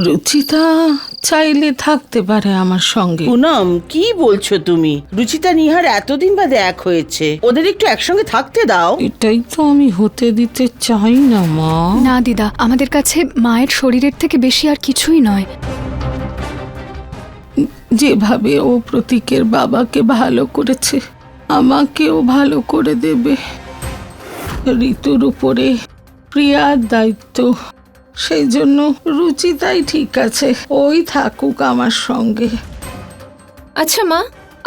রুচিতা চাইলে থাকতে পারে আমার সঙ্গে। পুনম, কি বলছো তুমি? রুচিতা নিহার এতদিন বাদে এক হয়েছে, ওদের একটু একসঙ্গে থাকতে দাও। এটাই তো আমি হতে দিতে চাই না মা। না দিদা, আমাদের কাছে মায়ের শরীরের থেকে বেশি আর কিছুই নয়। যেভাবে ও প্রতীকের বাবাকে ভালো করেছে, আমাকেও ভালো করে দেবে। ঋতুর উপরে প্রিয়ার দায়িত্ব, সেই জন্য রুচিতাই ঠিক আছে, ওই থাকুক আমার সঙ্গে। আচ্ছা মা,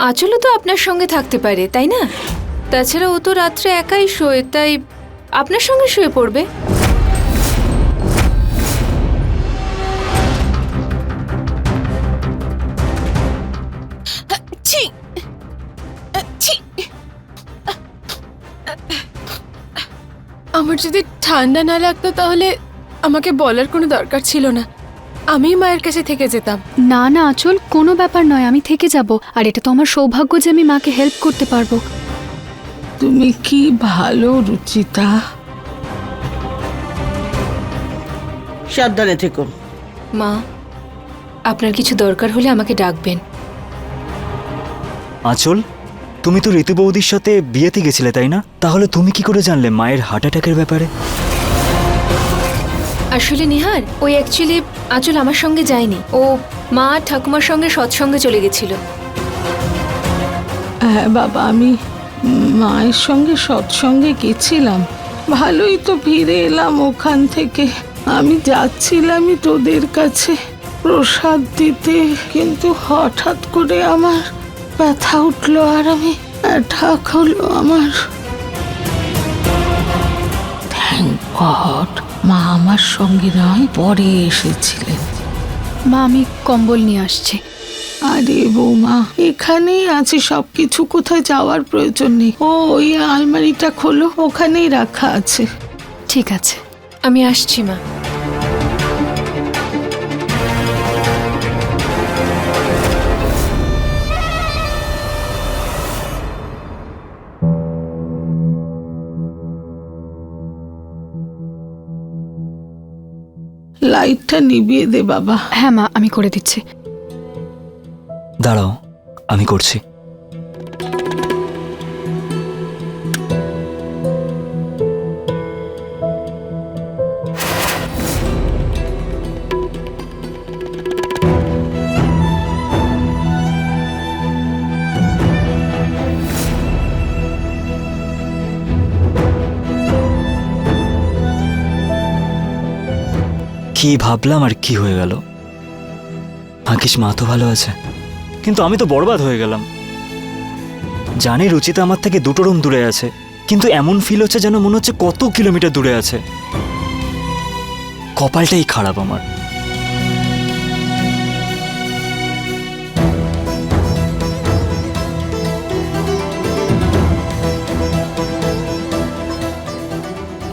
আঁচলও তো আপনার সঙ্গে থাকতে পারে, তাই না? তাছাড়া ও তো রাত্রে একাই শোয়, তাই আপনার সঙ্গে শুয়ে পড়বে। আমার যদি ঠান্ডা না লাগতো তাহলে আমাকে বলার কোনো দরকার ছিল না, আমি মায়ের কাছে থেকে যেতাম। না না আঁচল, কোনো ব্যাপার নয়, আমি থেকে যাব। আর এটা তো আমার সৌভাগ্য যে আমি মাকে হেল্প করতে পারবো। তুমি কি ভালো রুচিতা। সাবধানে থেকো। মা, আপনার কিছু দরকার হলে আমাকে ডাকবেন। আঁচল, তুমি তো ঋতু বৌদির সাথে বিয়েতে গেছিলে তাই না? তাহলে তুমি কি করে জানলে মায়ের হার্ট অ্যাটাকের ব্যাপারে? আসলে নিহার, ওই অ্যাকচুয়ালি আঁচল আমার সঙ্গে যায়নি, ও মা ঠাকুমার সঙ্গে সৎসঙ্গে চলে গেছিল। হ্যাঁ বাবা, আমি মায়ের সঙ্গে সৎসঙ্গে গেছিলাম, ভালোই তো ফিরে এলাম ওখান থেকে। আমি যাচ্ছিলামই তোদের কাছে প্রসাদ দিতে, কিন্তু হঠাৎ করে আমার ব্যথা উঠলো আর আমি অ্যাটাক হলো আমার। থ্যাংক গড মা আমার সঙ্গে নয়, পরে এসেছিলেন। মা, আমি কম্বল নিয়ে আসছি। আরে বৌমা, এখানেই আছে সবকিছু, কোথায় যাওয়ার প্রয়োজন নেই। ওই আলমারিটা খোলো, ওখানেই রাখা আছে। ঠিক আছে। আমি আসছি মা। লাইটটা নিভিয়ে দে বাবা। হ্যাঁ মা, আমি করে দিচ্ছি। দাঁড়াও, আমি করছি। কি ভাবলাম আর কি হয়ে গেল। ভাগ্যিস মা তো ভালো আছে, কিন্তু আমি তো বরবাদ হয়ে গেলাম। জানি রুচিতা আমার থেকে 2টো রুম দূরে আছে, কিন্তু এমন ফিল হচ্ছে যেন মনে হচ্ছে কত কিলোমিটার দূরে আছে। কপালটাই খারাপ আমার।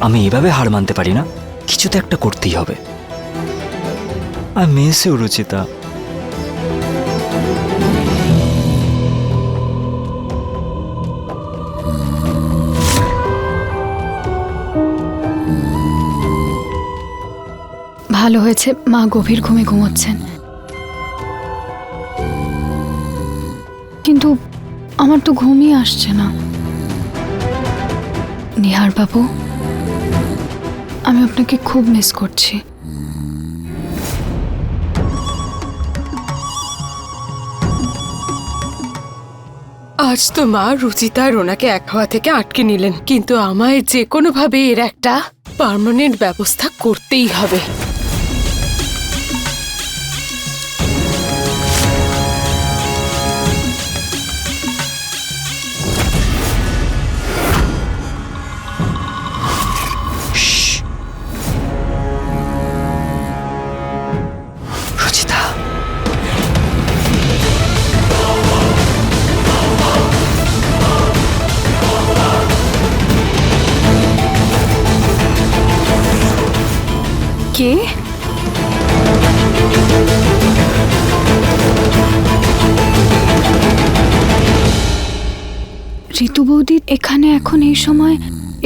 আমি এভাবে হার মানতে পারি না, কিছু তো একটা করতেই হবে। আর মিসেও রুচিতা। ভালো হয়েছে মা গভীর ঘুমে ঘুমোচ্ছেন, কিন্তু আমার তো ঘুমই আসছে না। নিহার বাবু, আমি আপনাকে খুব মিস করছি। আজ তো মা রুচিতা আর ওনাকে এক হওয়া থেকে আটকে নিলেন, কিন্তু আমায় যে কোনোভাবে এর একটা পার্মানেন্ট ব্যবস্থা করতেই হবে। রুচিতা, কে? ঋতু বৌদি এখানে এখন এই সময়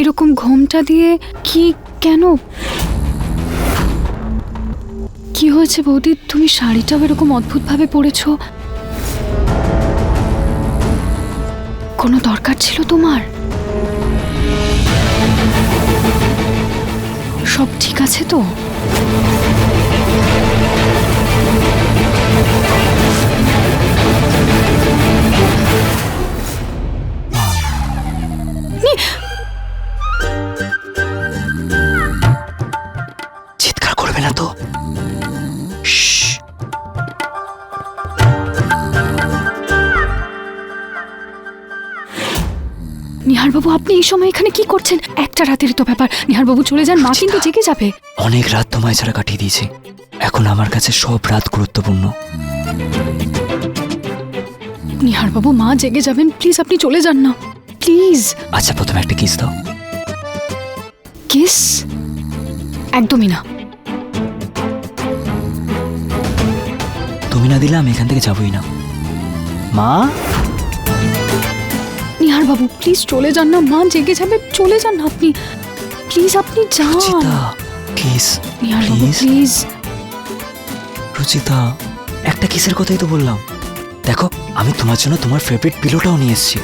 এরকম ঘোমটা দিয়ে কি, কেন? কি হয়েছে বৌদি? তুমি শাড়িটাও এরকম অদ্ভুতভাবে পরেছো। কোনো দরকার ছিল তোমার? সব ঠিক আছে তো? চিৎকার করবে না তো? শ্শ্। নিহারবাবু, আপনি এই সময় এখানে কি করছেন? একটা রাতের তো ব্যাপার। নিহারবাবু চলে যান, মা কিন্তু জেগে যাবে। অনেক রাত তোমায় ছাড়া কাটিয়ে দিয়েছি, এখন আমার কাছে সব রাত গুরুত্বপূর্ণ। নিহারবাবু, মা জেগে যাবেন, প্লিজ আপনি চলে যান না, প্লিজ। আচ্ছা, প্রথমে একটা কিস দাও। কিস? একদমই না। তুমি না দিলে আমি এখান থেকে যাবই না। মা, নিহারবাবু প্লিজ চলে যান না, মা জেগে যাবে, চলে যান না আপনি, প্লিজ আপনি যান। রুচিতা, কিস নিহারবাবু প্লিজ। প্লিজ। রুচিতা, একটা কিসের কথাই তো বললাম। দেখো, আমি তোমার জন্য তোমার ফেভারিট পিলোটাও নিয়ে এসেছি,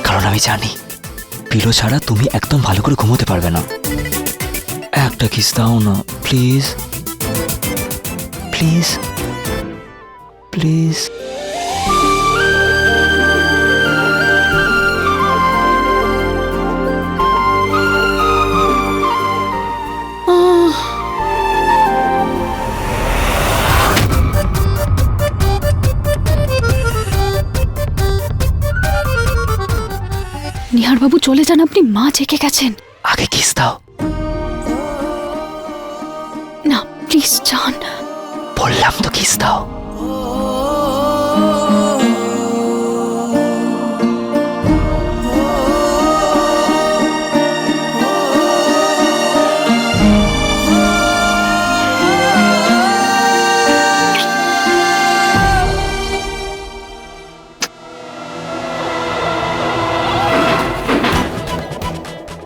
কারণ আমি জানি পিলো ছাড়া তুমি একদম ভালো করে ঘুমোতে পারবে না। একটা কিস দাও না প্লিজ, প্লিজ, প্লিজ। নিহারবাবু চলে যান আপনি, মা জেগে গেছেন। আগে কিস দাও। না প্লিজ যান। বললাম তো কিস দাও।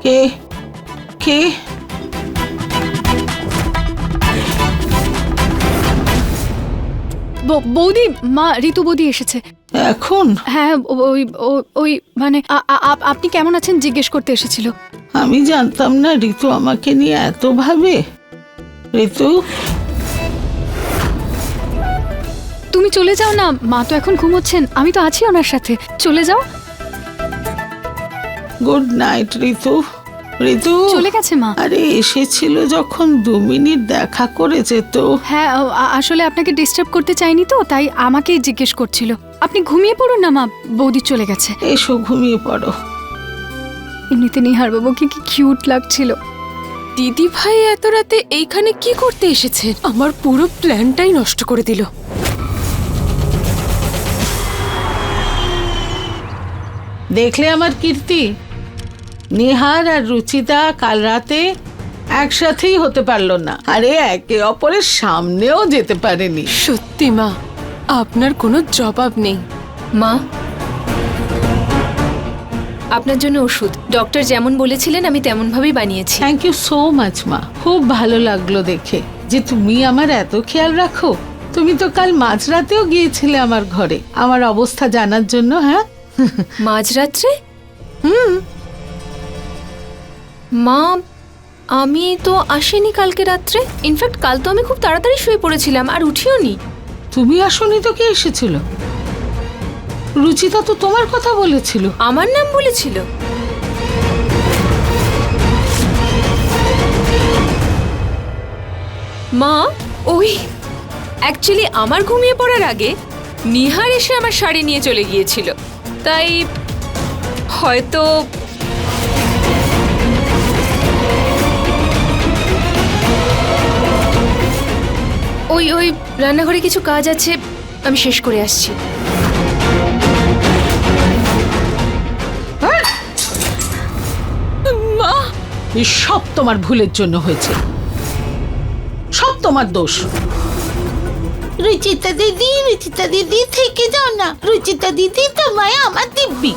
কে কে? বৌদি, মা ঋতু বৌদি এসেছে। এখন? হ্যাঁ, ওই ওই মানে আপনি কেমন আছেন জিজ্ঞেস করতে এসেছিল। আমি জানতাম না ঋতু আমাকে নিয়ে এত ভাবে। ঋতু, তুমি চলে যাও না, মা তো এখন ঘুমোচ্ছেন, আমি তো আছি ওনার সাথে, চলে যাও। গুড নাইট ঋতু। ঋতু চলে গেছে মা। আরে এসেছিল যখন 2 মিনিট দেখা করে যেত। হ্যাঁ, আসলে আপনাকে ডিস্টার্ব করতে চাইনি তো, তাই আমাকেই জিজ্ঞেস করছিল। আপনি ঘুমিয়ে পড়ুন না মা, বৌদি চলে গেছে। এসো ঘুমিয়ে পড়ো। এমনিতে নিহারবাবুকে কি কিউট লাগছিল। দিদি ভাই এত রাতে এইখানে কি করতে এসেছে? আমার পুরো প্ল্যানটাই নষ্ট করে দিল। দেখলে আমার কীর্তি, নিহার আর রুচিতা কাল রাতে একসাথেই হতে পারলো না, আরে একে অপরের সামনেও যেতে পারেনি। সত্যি মা, আপনার কোনো জবাব নেই। মা, আপনার জন্য ওষুধ ডক্টর যেমন বলেছিলেন আমি তেমন ভাবেই বানিয়েছি। থ্যাংক ইউ সো মাচ মা, খুব ভালো লাগলো দেখে যে তুমি আমার এত খেয়াল রাখো। তুমি তো কাল মাঝরাতেও গিয়েছিলে আমার ঘরে আমার অবস্থা জানার জন্য। হ্যাঁ, মাঝরাত্রে? মা, আমি তো আসিনি কালকে রাত্রে। ইনফ্যাক্ট কাল তো আমি খুব তাড়াতাড়ি শুয়ে পড়েছিলাম আর উঠিও নি। তুমি আসনি তো কে এসেছিল? রুচিতা তো তোমার কথা বলেছিল। আমার নাম বলেছিল? মা, ওই অ্যাকচুয়ালি আমার ঘুমিয়ে পড়ার আগে নিহার এসে আমার শাড়ি নিয়ে চলে গিয়েছিল, তাই হয়তো ওই ওই রান্নাঘরে কিছু কাজ আছে, আমি শেষ করে আসছি। মা, এই সব তোমার ভুলের জন্য হয়েছে, সব তোমার দোষ। রুচিতা দিদি থেকে যাও না। রুচিতা দিদি তোমায় আমার দিব্যি,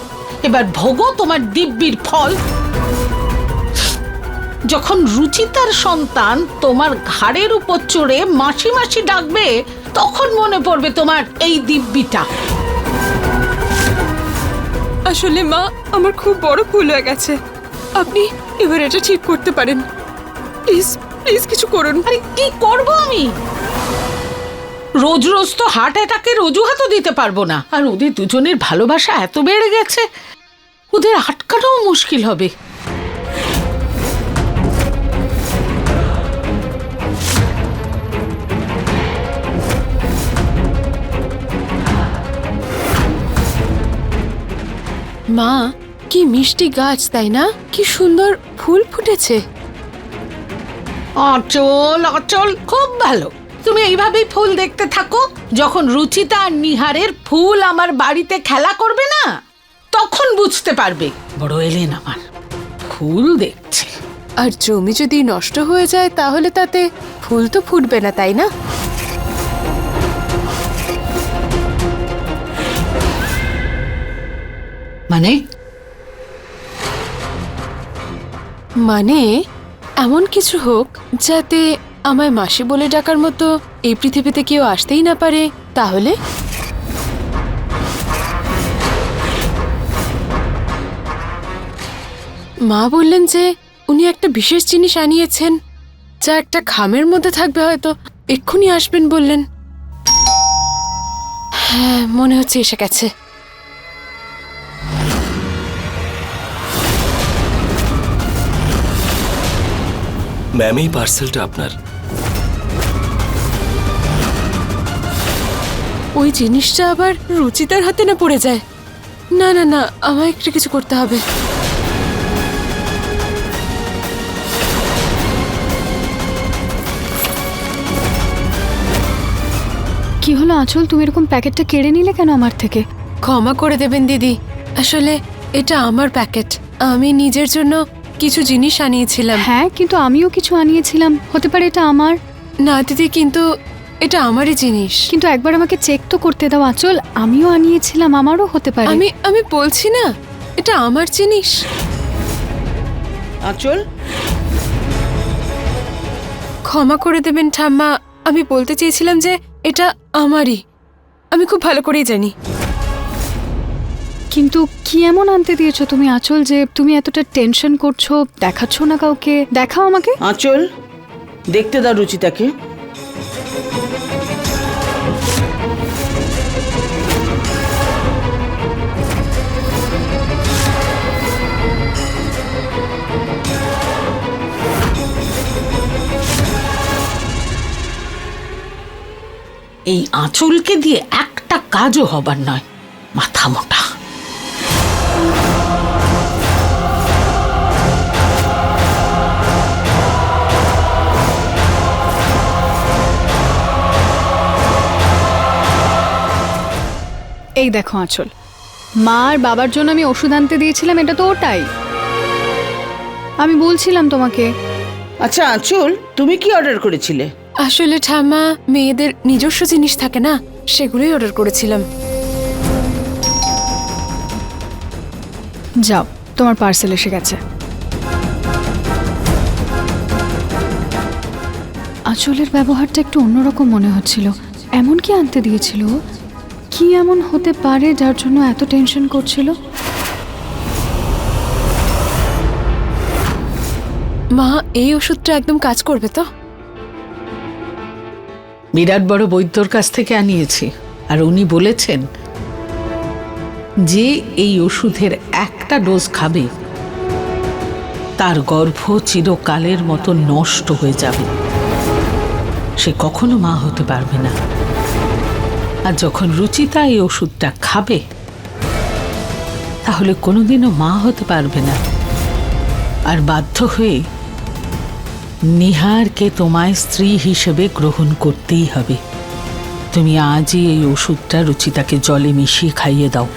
এবার ভোগো তোমার দিব্যির ফল। যখন রুচিতার সন্তান তোমার ঘাড়ের উপর চড়ে মাসি মাসি ডাকবে তখন মনে পড়বে তোমার এই দিব্যিটা। আসলে মা, আমার খুব বড় ভুল হয়ে গেছে। আপনি এবার এটা ঠিক করতে পারেন। প্লিজ প্লিজ কিছু করুন। আরে কি করব আমি? রোজ রোজ তো হার্ট অ্যাটাকের অজুহাতও দিতে পারবো না। আর ওদের দুজনের ভালোবাসা এত বেড়ে গেছে, ওদের আটকানোও মুশকিল হবে। মা, কি মিষ্টি গাছ, তাই না? কি সুন্দর ফুল ফুটেছে। অচল অচল, খুব ভালো। তুমি এইভাবেই ফুল দেখতে থাকো। যখন রুচিতা আর নিহারের ফুল আমার বাড়িতে খেলা করবে না, তখন বুঝতে পারবে বড় এলেন আমার ফুল দেখছে। আর জমি যদি নষ্ট হয়ে যায় তাহলে তাতে ফুল তো ফুটবে না, তাই না? মানে মানে এমন কিছু হোক যাতে আমায় মাসি বলে ডাকার মতো এই পৃথিবীতে কেউ আসতেই না পারে। তাহলে মা বললেন যে উনি একটা বিশেষ জিনিস আনিয়েছেন, যা একটা খামের মধ্যে থাকবে, হয়তো এক্ষুনি আসবেন বললেন। হ্যাঁ, মনে হচ্ছে এসে গেছে। ম্যাম, এই পার্সেলটা আপনার। ওই জিনিসটা আবার রুচিতার হাতে না পড়ে যায়। না না না, আমায় একটু কিছু করতে হবে। কি হলো আঁচল, তুমি এরকম প্যাকেটটা কেড়ে নিলে কেন আমার থেকে? ক্ষমা করে দেবেন দিদি, আসলে এটা আমার প্যাকেট। আমি নিজের জন্য কিছু জিনিস আনিয়েছিলাম। হ্যাঁ, কিন্তু আমিও কিছু আনিয়েছিলাম, হতে পারে এটা আমার। না দিদি, কিন্তু এটা আমারই জিনিস। কিন্তু একবার আমাকে চেক তো করতে দাও আঁচল, আমিও আনিয়েছিলাম, আমারও হতে পারে। আমি বলছি না, এটা আমার জিনিস। আঁচল, ক্ষমা করে দেবেন ঠাম্মা, আমি বলতে চেয়েছিলাম যে এটা আমারই। আমি খুব ভালো করেই জানি। কিন্তু কি এমন আনতে দিয়েছো তুমি আঁচল যে তুমি এতটা টেনশন করছো? দেখাচ্ছ না কাউকে? দেখাও আমাকে। আঁচল, দেখতে দাও রুচিতাকে। এই আঁচলকে দিয়ে একটা কাজও হবার নয়, মাথা মোটা। এই দেখো আঁচল, মা আর বাবার জন্য আমি ওষুধ আনতে দিয়েছিলাম, এটা তো ওটাই। আমি বলছিলাম তোমাকে। আচ্ছা আঁচল, তুমি কি অর্ডার করেছিলে? আসলে ঠাম্মা, মেয়েদের নিজস্ব জিনিস থাকে না, সেগুলোই অর্ডার করেছিলাম। যাও, তোমার পার্সেল এসে গেছে। আঁচলের ব্যবহারটা একটু অন্যরকম মনে হচ্ছিল। এমন কি আনতে দিয়েছিল? কি এমন হতে পারে যার জন্য এত টেনশন করছিল? মা, এই ওষুধটা একদম কাজ করবে তো? বিরাট বড় বৈদ্যর কাছ থেকে আনিয়েছি, আর উনি বলেছেন যে এই ওষুধের একটা ডোজ খাবে তার গর্ভ চিরকালের মতো নষ্ট হয়ে যাবে, সে কখনো মা হতে পারবে না। আর যখন রুচিতা এই ওষুধটা খাবে তাহলে কোনোদিনও মা হতে পারবে না। আর বাধ্য হয়ে নিহারকে তোমায় স্ত্রী হিসেবে গ্রহণ করতেই হবে। তুমি আজই এই ওষুধটা রুচিতাকে জলে মিশিয়ে খাইয়ে দাও।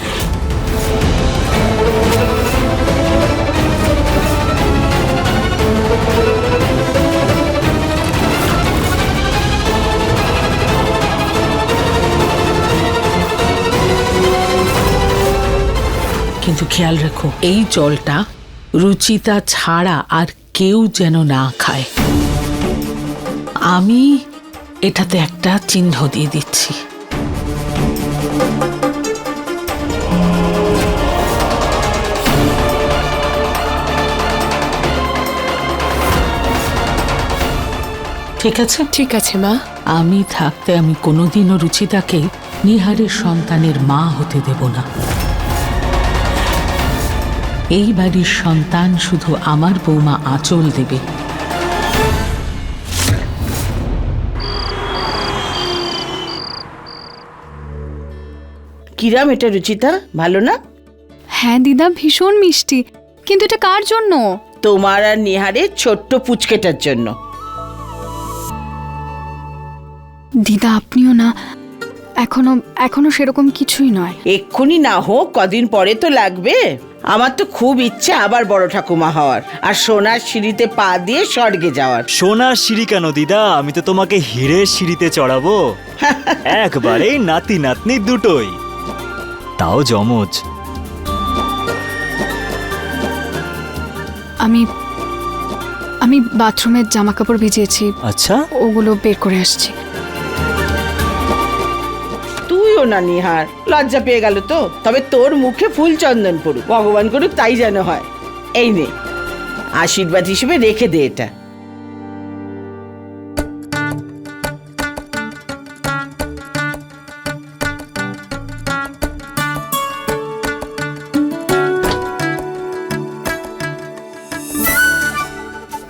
কিন্তু খেয়াল রেখো, এই জলটা রুচিতা ছাড়া আর কেউ যেন না খায়। আমি এটাতে একটা চিহ্ন দিয়ে দিচ্ছি। ঠিক আছে? ঠিক আছে মা। আমি থাকতে আমি কোনোদিনও রুচিতাকে নিহারের সন্তানের মা হতে দেব না। এই বাড়ির সন্তান শুধু আমার বৌমা আঁচল দেবে। কিরাম এটা রুচিতা, ভালো না? হ্যাঁ দিদা, ভীষণ মিষ্টি। কিন্তু এটা কার জন্য? তোমার আর নিহারের ছোট্ট পুচকেটার জন্য। দিদা আপনিও না, এখনো সেরকম কিছুই নয়। এক্ষুনি না হোক, কদিন পরে তো লাগবে। আমার তো খুব ইচ্ছে আবার বড় ঠাকুমা হওয়ার আর সোনার সিঁড়িতে পা দিয়ে স্বর্গে যাওয়ার। সোনার সিঁড়ি কেন দিদা, আমি তো তোমাকে হীরের সিঁড়িতে চড়াবো। একবারেই নাতি নাতনি দুটোই, তাও জমজ। আমি বাথরুমের জামা কাপড় ভিজিয়েছি, আচ্ছা, ওগুলো বের করে আসছি। তুইও না নিহার, লজ্জা পেয়ে গেল তো। তবে তোর মুখে ফুল চন্দন পড়ুক, ভগবান করুক তাই যেন হয়। এই নে, আশীর্বাদ হিসেবে রেখে দে এটা।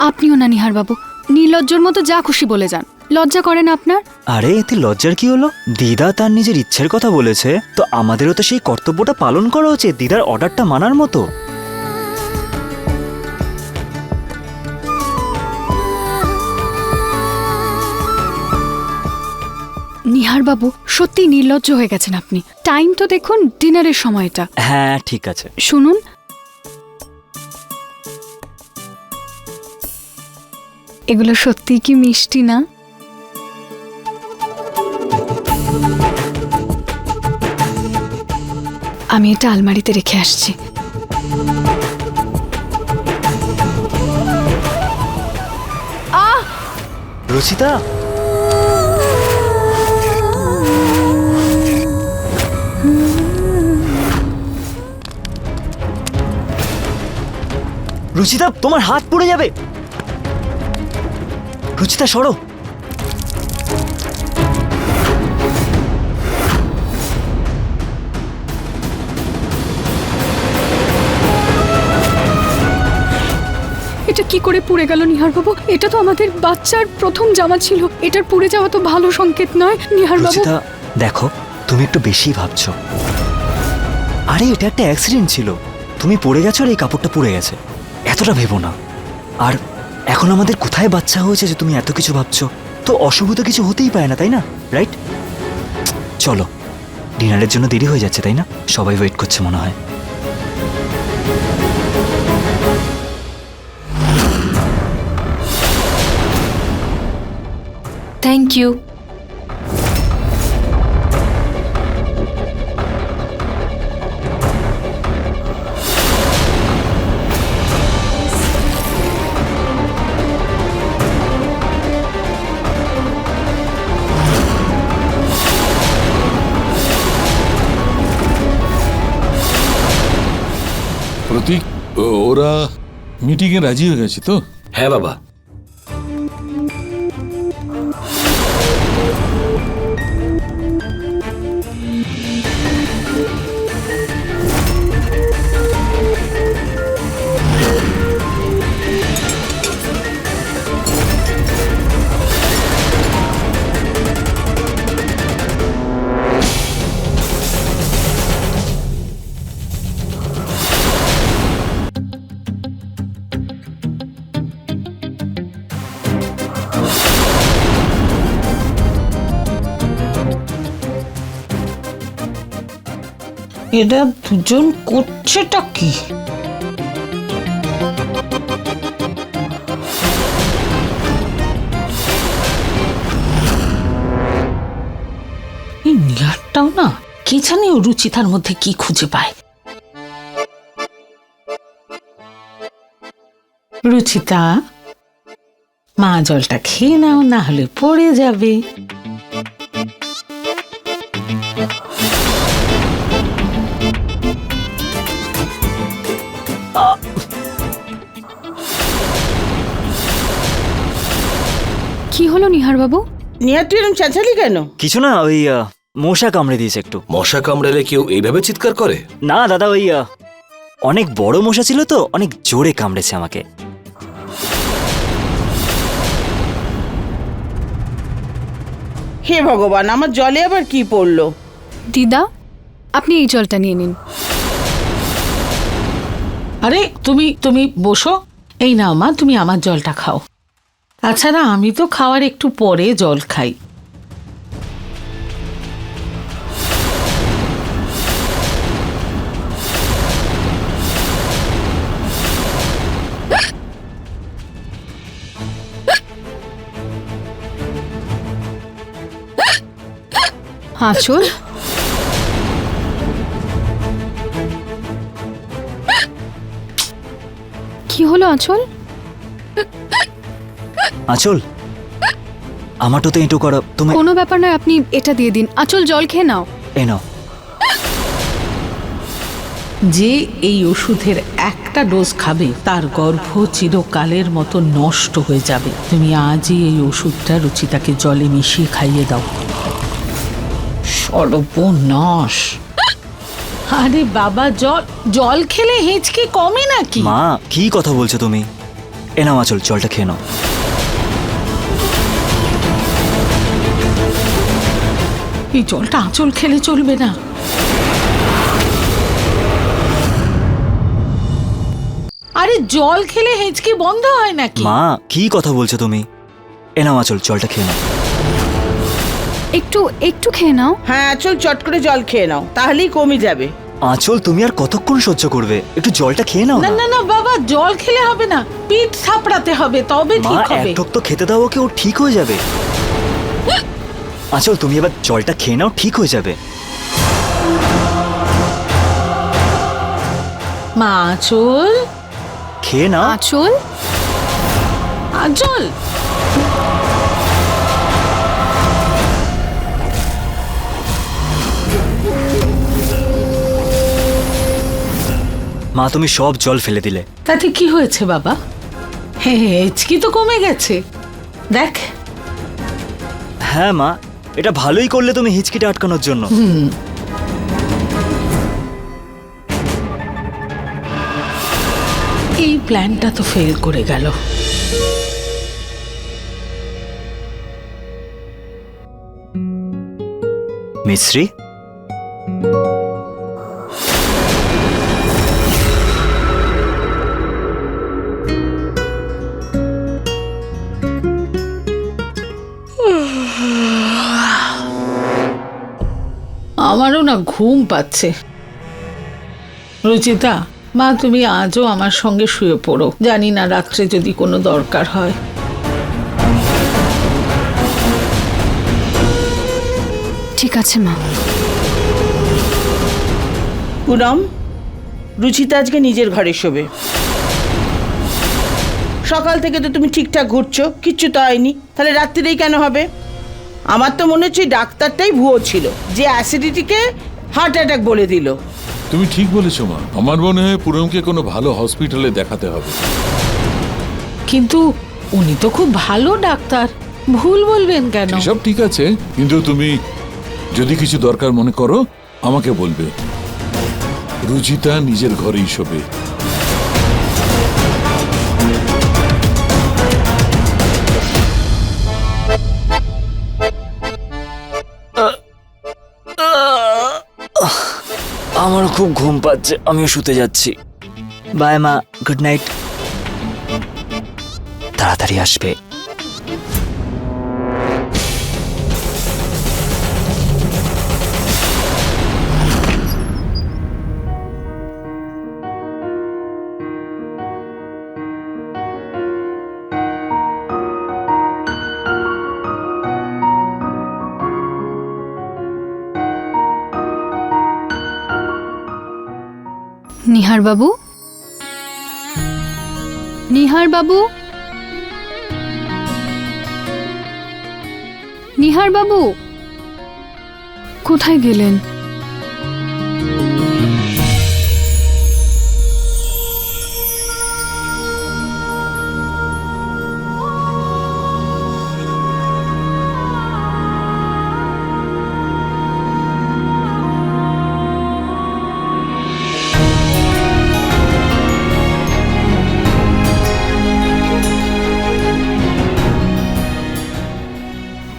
আপনিও না নিহার বাবু, নির্লজ্জর মতো যা খুশি বলে যান। লজ্জা করেন আপনার? আরে এতে লজ্জার কি হলো? দিদা তার নিজের ইচ্ছের কথা বলেছে, তো আমাদেরও তো সেই কর্তব্যটা পালন করা উচিত, দিদার অর্ডারটা মানার মতো। নিহার বাবু সত্যি নির্লজ্জ হয়ে গেছেন আপনি। টাইম তো দেখুন, ডিনারের সময়টা। হ্যাঁ ঠিক আছে। শুনুন, এগুলো সত্যি কি মিষ্টি না? আমি এটা আলমারিতে রেখে আসছি। রুচিতা, রুচিতা তোমার হাত পড়ে যাবে। রুচিতা সরো। এটা কি করে পুড়ে গেল নিহার বাবু? এটা তো আমাদের বাচ্চার প্রথম জামা ছিল, এটার পুড়ে যাওয়া তো ভালো সংকেত নয় নিহার বাবু। রুচিতা দেখো, তুমি একটু বেশি ভাবছো। আরে এটা একটা অ্যাক্সিডেন্ট ছিল, তুমি পড়ে গেছো আর এই কাপড়টা পুড়ে গেছে, এতটা ভেবো না। আর এখন আমাদের কোথায় বাচ্চা হয়েছে যে তুমি এত কিছু ভাবছো? তো অশুভ তো কিছু হতেই পারে না, তাই না? রাইট? চলো, ডিনারের জন্য দেরি হয়ে যাচ্ছে, তাই না? সবাই ওয়েট করছে মনে হয়। Thank you. প্রতীক, ওরা মিটিংয়ে রাজি হয়ে গেছে তো? হ্যাঁ বাবা। এরা দুজন করছেটা কি? এই নিহারটাও না, কে জানে ও রুচিতার মধ্যে কি খুঁজে পায়। রুচিতা, মা জলটা খেয়ে নাও, না হলে পড়ে যাবে। কি হলো নিহার বাবু? নিহার তুই এরকম চেঁচালি কেন? কিছু না, ওই মশা কামড়ে দিয়েছে একটু। মশা কামড়ালে কেউ এইভাবে চিৎকার করে? না দাদা, ওই অনেক বড় মশা ছিল তো, অনেক জোরে কামড়েছে আমাকে। হে ভগবান, আমার জলে আবার কি পড়লো? দিদা, আপনি এই জলটা নিয়ে নিন। আরে তুমি তুমি বসো। এই নাও মা, তুমি আমার জলটা খাও। তাছাড়া আমি তো খাওয়ার একটু পরে জল খাই। আঁচল, কি হলো আঁচল? আঁচল, আমারটা তো একটু করো তুমি। কোনো ব্যাপার নয়, আপনি এটা দিয়ে দিন। আঁচল, জল খেয়ে নাও। এই নাও। যে এই ওষুধের একটা ডোজ খাবে তার গর্ভ চিরকালের মতো নষ্ট হয়ে যাবে। তুমি আজই এই ওষুধটা রুচিতাকে জলে মিশিয়ে খাইয়ে দাও। সর্বনাশ! আরে বাবা, জল জল খেলে হেঁচকি কমে নাকি? মা, কি কথা বলছো তুমি? এ নাও আঁচল, জলটা খেয়ে নাও। এই জলটা আঁচল খেলে চলবে না। আরে জল খেলে হেঁচকি বন্ধ হয় নাকি? মা, কি কথা বলছো তুমি? এ নাও আঁচল, জলটা খেয়ে নাও। একটু একটু খেয়ে নাও। হ্যাঁ, চল চট করে জল খেয়ে নাও, তাহলেই কমে যাবে। আঁচল, তুমি আর কতক্ষণ সহ্য করবে? একটু জলটা খেয়ে নাও না না। না না বাবা, জল খেলে হবে না, পিঠ থাপড়াতে হবে, তবে মা, ঠিক এক হবে। ঢোক তো খেতে দাও ওকে, ও ঠিক হয়ে যাবে। আঁচল, তুমি এবার জলটা খেয়ে নাও, ঠিক হয়ে যাবে। মা আঁচল, খেয়ে নাও। আঁচল, আঁচল। মা, তুমি সব জল ফেলে দিলে। তাতে কি হয়েছে বাবা? হ্যাঁ, হেঁচকি তো কমে গেছে, দেখ। হ্যাঁ মা, এটা ভালোই করলে তুমি হিচকিটা আটকানোর জন্য। এই প্ল্যানটা তো ফেল করে গেল। মিশ্রি, আমারও না ঘুম পাচ্ছে। রুচিতা, মা তুমি আজও আমার সঙ্গে শুয়ে পড়ো, জানি না রাত্রে যদি কোনো দরকার হয়। ঠিক আছে মা। পুনম, রুচিতা আজকে নিজের ঘরে শোবে। সকাল থেকে তো তুমি ঠিকঠাক ঘুরছো, কিচ্ছু তো হয়নি, তাহলে রাত্রিরেই কেন হবে? আমার তো মনে হচ্ছে ডাক্তারটাই ভুয়ো ছিল, যে অ্যাসিডিটিকে হার্ট অ্যাটাক বলে দিল। তুমি ঠিক বলেছো মা, আমার মনে হয় পুরমকে কোনো ভালো হসপিটালে দেখাতে হবে। কিন্তু উনি তো খুব ভালো ডাক্তার, ভুল বলবেন কেন? সব ঠিক আছে, কিন্তু তুমি যদি কিছু দরকার মনে করো আমাকে বলবে। রুচিতা নিজের ঘরেই শোবে। আমারও খুব ঘুম পাচ্ছে, আমিও শুতে যাচ্ছি। বাই মা, গুড নাইট। তাড়াতাড়ি আসবে। নিহার বাবু, নিহার বাবু, নিহার বাবু কোথায় গেলেন?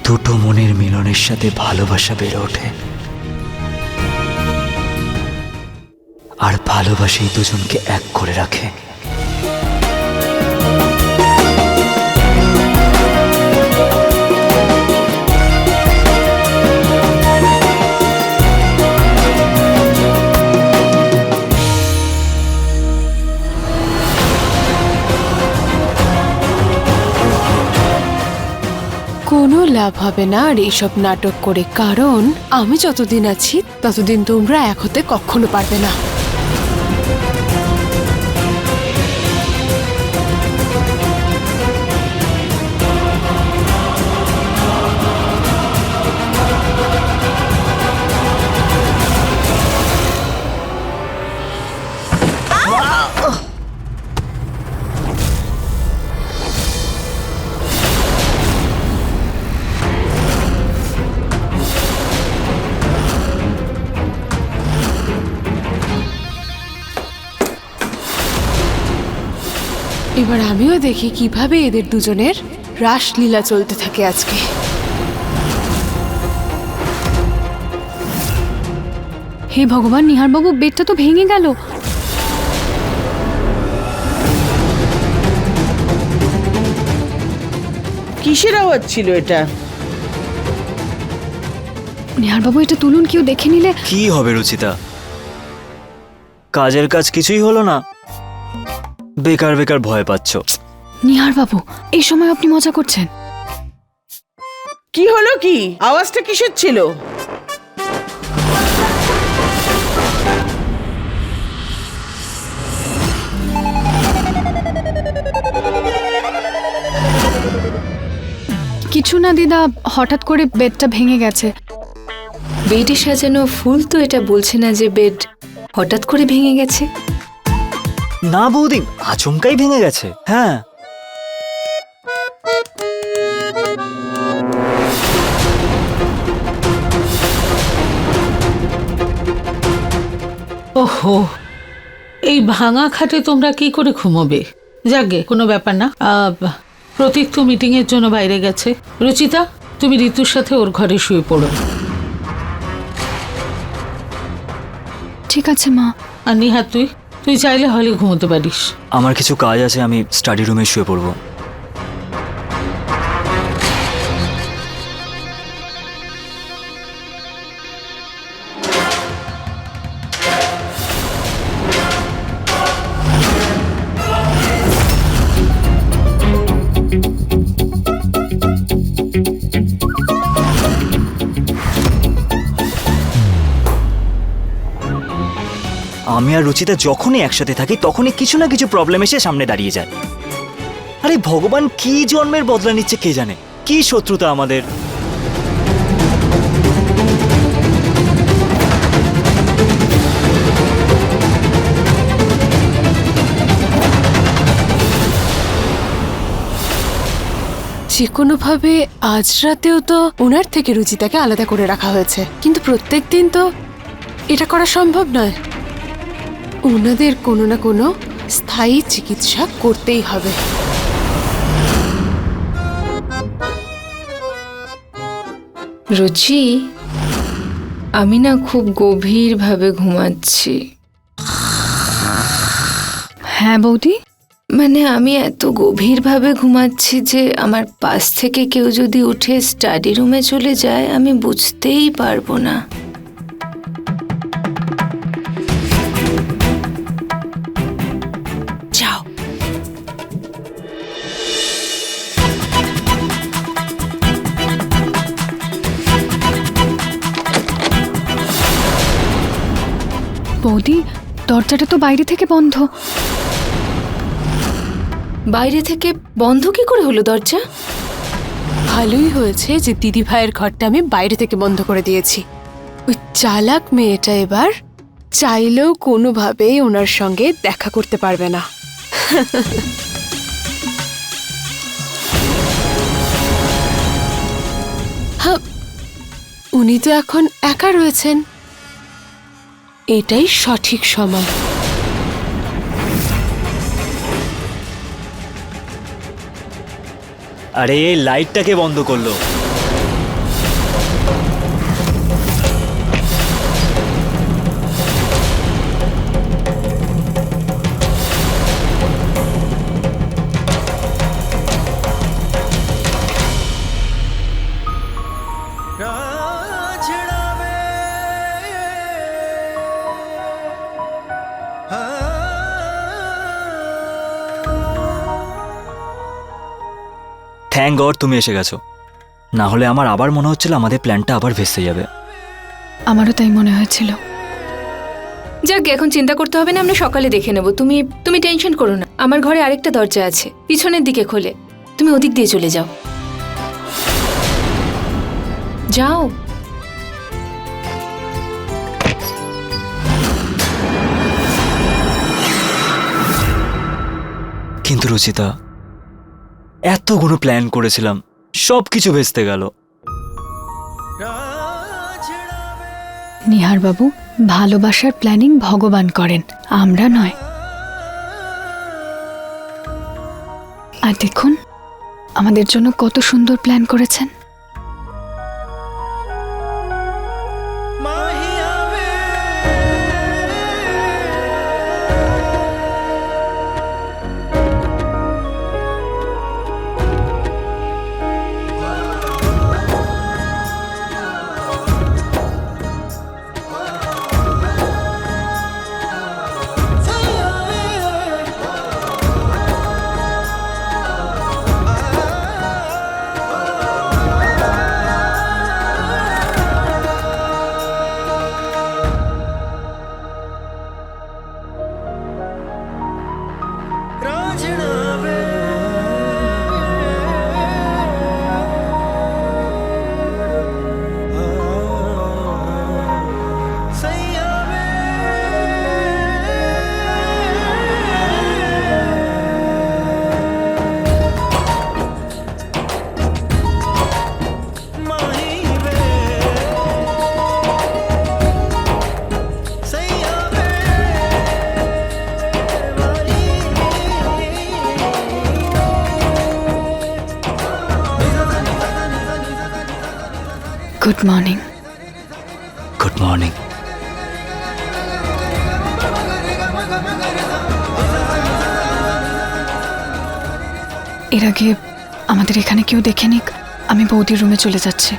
দুটো মনের মিলনের সাথে ভালোবাসা বেড়ে ওঠে, আর ভালোবাসাই দুজনকে এক করে রাখে। কোনো লাভ হবে না আর এইসব নাটক করে, কারণ আমি যতদিন আছি ততদিন তোমরা এক হতে কখনো পারবে না। এবার আমিও দেখি কিভাবে এদের দুজনের রাসলীলা চলতে থাকে আজকে। হে ভগবান, নিহার বাবু বেডটা তো ভেঙে গেল। কিসের আওয়াজ ছিল এটা? নিহার বাবু এটা তুলুন, কেউ দেখে নিলে। কি হবে রুচিতা, কাজের কাজ কিছুই হলো না, বেকার বেকার ভয় পাচ্ছ। নিহার বাবু এই সময় আপনি মজা করছেন? কি হলো কি? আওয়াজটা কিসের ছিল? কিছু না দিদা, হঠাৎ করে বেডটা ভেঙে গেছে। বেডে সাজানো ফুল তো এটা বলছে না যে বেড হঠাৎ করে ভেঙে গেছে। না বৌদি, আচমকাই ভেঙে গেছে। হ্যাঁ, ওহো, এই ভাঙা খাটে তোমরা কি করে ঘুমোবে? যাগে, কোনো ব্যাপার না। প্রতীক তো মিটিং এর জন্য বাইরে গেছে। রুচিতা, তুমি ঋতুর সাথে ওর ঘরে শুয়ে পড়ো। ঠিক আছে মা। আর নিহা, তুই চাইলে হলে ঘুমোতে পারিস। আমার কিছু কাজ আছে, আমি স্টাডি রুমে শুয়ে পড়বো। আমি আর রুচিতা যখনই একসাথে থাকি তখনই কিছু না কিছু প্রবলেম এসে সামনে দাঁড়িয়ে যায়। আরে ভগবান, কি জন্মের বদলা নিচ্ছে কে জানে, কি শত্রুতা আমাদের। যে কোনোভাবে আজ রাতেও তো ওনার থেকে রুচিতাকে আলাদা করে রাখা হয়েছে, কিন্তু প্রত্যেক দিন তো এটা করা সম্ভব নয়। ওনাদের কোনো না কোনো স্থায়ী চিকিৎসা করতেই হবে। রুচি, আমি না খুব গভীরভাবে ঘুমাচ্ছি। হ্যাঁ বৌদি। মানে আমি এত গভীরভাবে ঘুমাচ্ছি যে আমার পাশ থেকে কেউ যদি উঠে স্টাডি রুমে চলে যায় আমি বুঝতেই পারবো না। যাও। বৌদি, দরজাটা তো বাইরে থেকে বন্ধ। বাইরে থেকে বন্ধ কি করে হলো দরজা? ভালোই হয়েছে যে দিদি ভাইয়ের ঘরটা আমি বাইরে থেকে বন্ধ করে দিয়েছি। ওই চালাক মেয়েটা এবার চাইলেও কোনোভাবেই ওনার সঙ্গে দেখা করতে পারবে না। হ্যাঁ, উনি তো এখন একা রয়েছেন, এটাই সঠিক সময়। আরে এই লাইটটাকে বন্ধ করলো। থ্যাঙ্ক গড তুমি এসে গেছো, না হলে আমার আবার মনে হচ্ছিল আমাদের প্ল্যানটা আবার ভেস্তে যাবে। আমারও তাই মনে হয়েছিল। যাক, এখন চিন্তা করতে হবে না, আমরা সকালে দেখে নেব। তুমি টেনশন করো না। আমার ঘরে আরেকটা দরজা আছে, পিছনের দিকে খোলে। তুমি ওদিক দিয়ে চলে যাও। যাও। কিন্তু রুচিতা, এতগুলো প্ল্যান করেছিলাম, সব কিছু ভেস্তে গেল। নিহার বাবু, ভালোবাসার প্ল্যানিং ভগবান করেন, আমরা নয়। আর দেখুন আমাদের জন্য কত সুন্দর প্ল্যান করেছেন। Good morning. Good morning. এর আগে আমাদের এখানে কেউ দেখে নিক, আমি বৌদির রুমে চলে যাচ্ছি।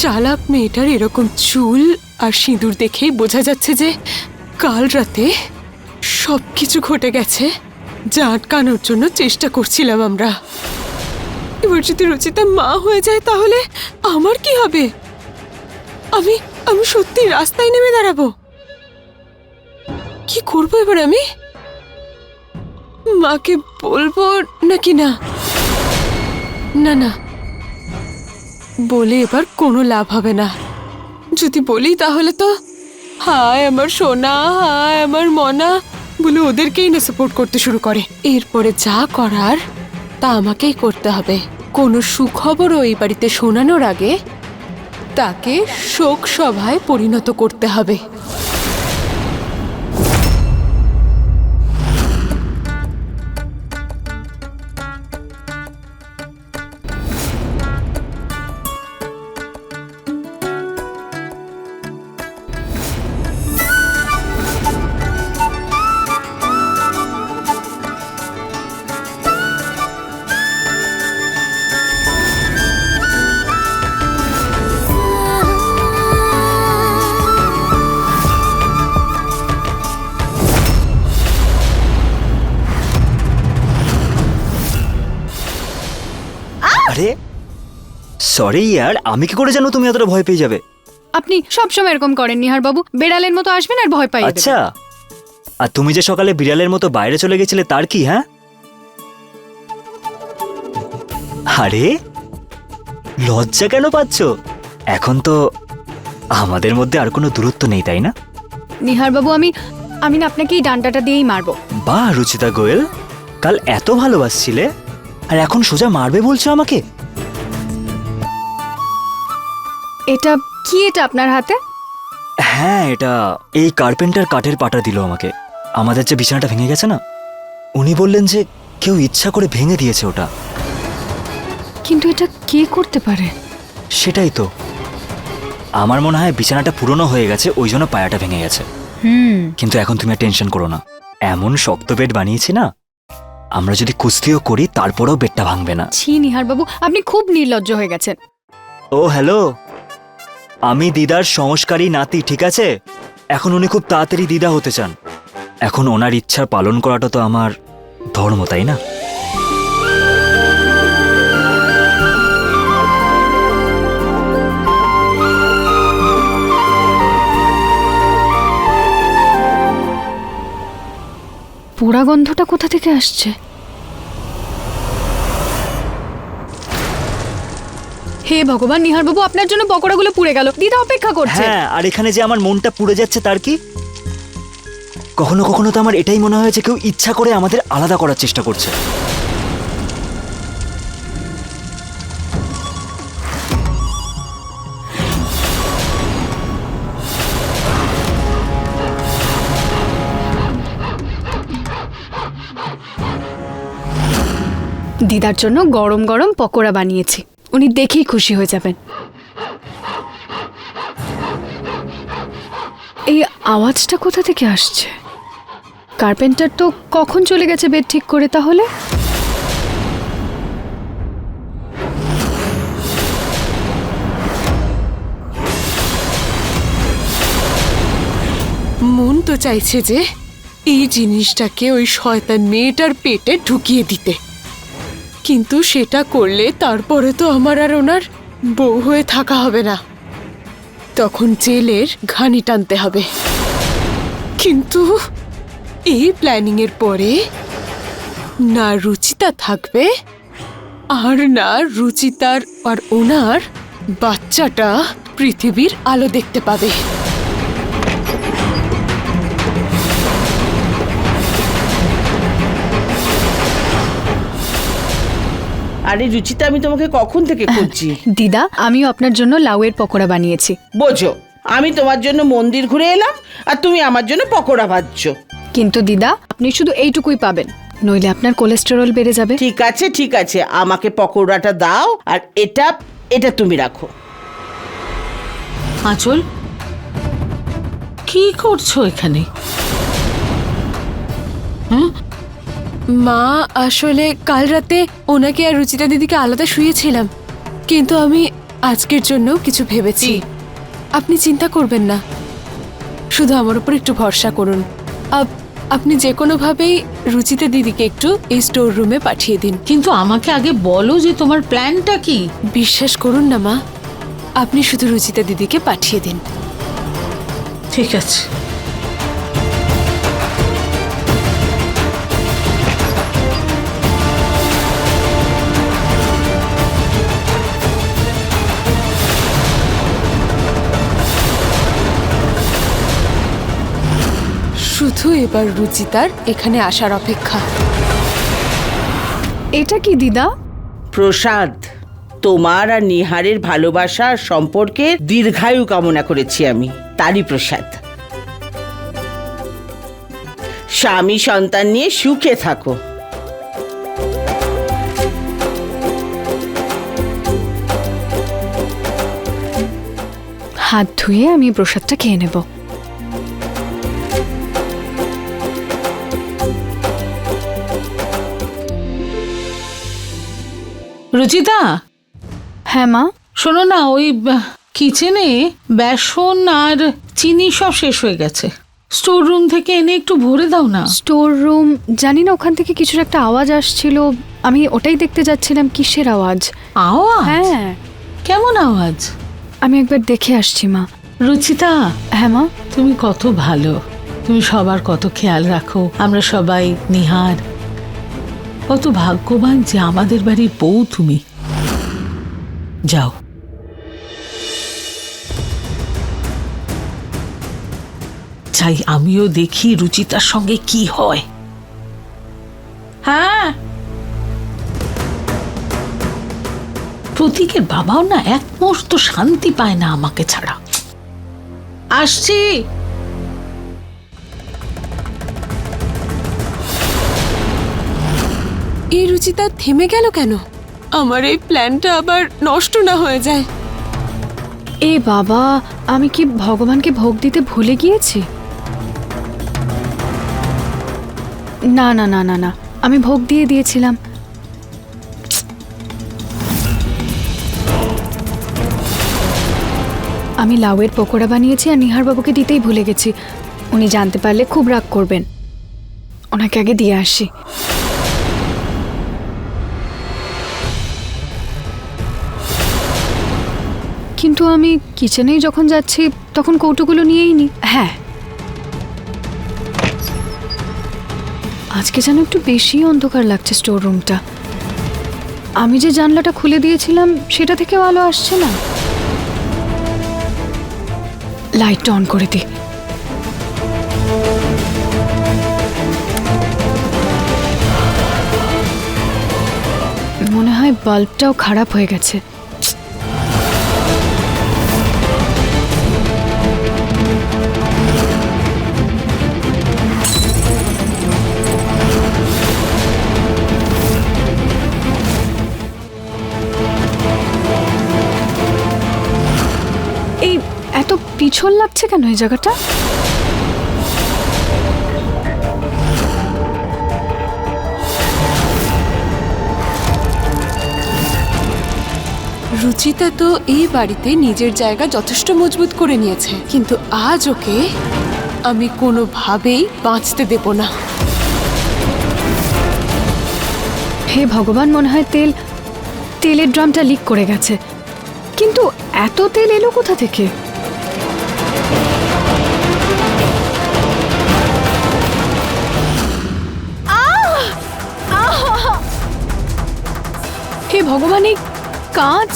চালাক মেয়েটার এরকম চুল আর সিঁদুর দেখেই বোঝা যাচ্ছে যে কাল রাতে সবকিছু ঘটে গেছে, যা আটকানোর জন্য চেষ্টা করছিলাম আমরা। এবার যদি রুচিতা মা হয়ে যায় তাহলে আমার কি হবে? আমি আমি সত্যি রাস্তায় নেমে দাঁড়াবো। কি করবো এবার আমি? মাকে বলবো নাকি না? না না, বলে এবার কোনো লাভ হবে না। যদি বলি তাহলে তো হায় আমার সোনা, হায় আমার মনা বলে ওদেরকেই না সাপোর্ট করতে শুরু করে। এরপরে যা করার তা আমাকেই করতে হবে। কোনো সুখবরও এই বাড়িতে শোনানোর আগে তাকে শোক সভায় পরিণত করতে হবে। আরে সরি ইয়ার, আমি কি করে জানো তুমি এতটা ভয় পেয়ে যাবে? আপনি সবসময় এরকম করেন নিহার বাবু, বেড়ালের মতো আসবেন আর ভয় পাই আচ্ছা, আর তুমি যে সকালে বিড়ালের মতো বাইরে চলে গেছিলে তার কি? হ্যাঁ, আরে লজ্জা কেন পাচ্ছ? এখন তো আমাদের মধ্যে আর কোনো দূরত্ব নেই, তাই না? নিহার বাবু, আমি না আপনাকে এই ডান্ডাটা দিয়েই মারবো। বাহ রুচিতা গোয়েল, কাল এত ভালোবাসছিলে আর এখন সোজা মারবে বলছো আমাকে? এটা কি, এটা আপনার হাতে? হ্যাঁ, এটা এই কার্পেন্টার কাঠের পাটা দিল আমাকে। আমাদের যে বিছানাটা ভেঙে গেছে না, উনি বললেন যে কেউ ইচ্ছা করে ভেঙে দিয়েছে ওটা। কিন্তু এটা কে করতে পারে? সেটাই তো, আমার মনে হয় বিছানাটা পুরনো হয়ে গেছে, ওই জন্য পায়াটা ভেঙে গেছে। কিন্তু এখন তুমি টেনশন করো না, এমন শক্ত বেড বানিয়েছি না, আমরা যদি কুস্তিও করি তারপরেও বেডটা ভাঙবে না। ছি নিহার বাবু, আপনি খুব নির্লজ্জ হয়ে গেছেন। ও হ্যালো, আমি দিদার সংস্কারী নাতি, ঠিক আছে? এখন উনি খুব তাড়াতাড়ি দিদা হতে চান, এখন ওনার ইচ্ছা পালন করাটা তো আমার ধর্ম, তাই না? পোড়া গন্ধটা কোথা থেকে আসছে? হে ভগবান, নিহার বাবু আপনার জন্য পকোড়াগুলো পুড়ে গেল, দিদা অপেক্ষা করছে। হ্যাঁ, আর এখানে যে আমার মনটা পুড়ে যাচ্ছে তার কি? কখনো কখনো তো আমার এটাই মনে হয় যে কেউ ইচ্ছা করে আমাদের আলাদা করার চেষ্টা করছে। দিদার জন্য গরম গরম পকোড়া বানিয়েছি, উনি দেখেই খুশি হয়ে যাবেন। এই আওয়াজটা কোথা থেকে আসছে? কার্পেন্টার তো কখন চলে গেছে বেড ঠিক করে তাহলে? মন তো চাইছে যে এই জিনিসটাকে ওই শয়তান মেয়েটার পেটে ঢুকিয়ে দিতে, কিন্তু সেটা করলে তারপরে তো আমার আর ওনার বউ হয়ে থাকা হবে না, তখন জেলের ঘানি টানতে হবে। কিন্তু এই প্ল্যানিং এর পরে না রুচিতা থাকবে, আর না রুচিতার আর ওনার বাচ্চাটা পৃথিবীর আলো দেখতে পাবে। আরে রুচিতা, আমি তোমাকে কখন থেকে খুঁজছি। দিদা, আমিও আপনার জন্য লাউয়ের পকোড়া বানিয়েছি। বোঝো, আমি তোমার জন্য মন্দির ঘুরে এলাম আর তুমি আমার জন্য পকোড়া ভাজছো। কিন্তু দিদা, আপনি শুধু এইটুকুই পাবেন, নইলে আপনার কোলেস্টেরল বেড়ে যাবে। ঠিক আছে ঠিক আছে, আমাকে পকোড়াটা দাও আর এটা এটা তুমি রাখো। আঁচল, কি করছো এখানে? মা, আসলে কাল রাতে ওনাকে আর রুচিতা দিদিকে আলাদা শুয়েছিলাম, কিন্তু আমি আজকের জন্য কিছু ভেবেছি। আপনি চিন্তা করবেন না, শুধু আমার উপর একটু ভরসা করুন। আপনি যে কোনোভাবেই রুচিতা দিদিকে একটু এই স্টোর রুমে পাঠিয়ে দিন। কিন্তু আমাকে আগে বলো যে তোমার প্ল্যানটা কি। বিশ্বাস করুন না মা, আপনি শুধু রুচিতা দিদিকে পাঠিয়ে দিন। ঠিক আছে। শুধু এবার রুচিতার এখানে আসার অপেক্ষা। এটা কি দিদা? প্রসাদ, তোমার আর নিহারের ভালোবাসা আর সম্পর্কে দীর্ঘায়ু কামনা করেছি আমি, তারই প্রসাদ। স্বামী সন্তান নিয়ে সুখে থাকো। হাত ধুয়ে আমি প্রসাদটা খেয়ে নেব। রুচিতা, হ্যাঁ মা। শোনো না, ওই কিচেনে বেসন আর চিনি সব শেষ হয়ে গেছে। স্টোর রুম থেকে এনে একটু ভরে দাও না। স্টোর রুম, জানি না, ওখান থেকে কিছুর একটা আওয়াজ আসছিল, আমি ওটাই দেখতে যাচ্ছিলাম। কিসের আওয়াজ? আওয়াজ? হ্যাঁ, কেমন আওয়াজ? আমি একবার দেখে আসছি মা। রুচিতা, হ্যাঁ মা। তুমি কত ভালো, তুমি সবার কত খেয়াল রাখো। আমরা সবাই, নিহার, কত ভাগ্যবান যে আমাদের বাড়ির বউ তুমি। যাও। চাই আমিও দেখি রুচিতার সঙ্গে কি হয়। হ্যাঁ, প্রতীকের বাবাও না এক মুহূর্ত শান্তি পায় না আমাকে ছাড়া। আসছি। এই রুচিতা থেমে গেল কেন? আমার এই প্ল্যানটা আবার নষ্ট না হয়ে যায়। এ বাবা, আমি কি ভগবানকে ভোগ দিতে ভুলে গিয়েছি? না না না না না, আমি ভোগ দিয়ে দিয়েছিলাম। আমি লাউয়ের পকোড়া বানিয়েছি আর নিহার বাবুকে দিতেই ভুলে গেছি। উনি জানতে পারলে খুব রাগ করবেন। ওনাকে আগে দিয়ে আসি। কিন্তু আমি কিচেনেই যখন যাচ্ছি তখন কৌটোগুলো নিয়েই নি। হ্যাঁ, আজকে যেন একটু বেশি অন্ধকার লাগছে স্টোর রুমটা। আমি যে জানলাটা খুলে দিয়েছিলাম সেটা থেকেও আলো আসছে না। লাইটটা অন করে দি। মনে হয় বাল্বটাও খারাপ হয়ে গেছে। এই এত পিছল লাগছে কেন এই জায়গাটা? রুচিতা তো এই বাড়িতে নিজের জায়গা যথেষ্ট মজবুত করে নিয়েছে, কিন্তু আজ ওকে আমি কোনোভাবেই বাঁচতে দেব না। হে ভগবান, মনে হয় তেলের ড্রামটা লিক করে গেছে। কিন্তু এত তেল এলো কোথা থেকে? হে ভগবান, এই কাঁচ!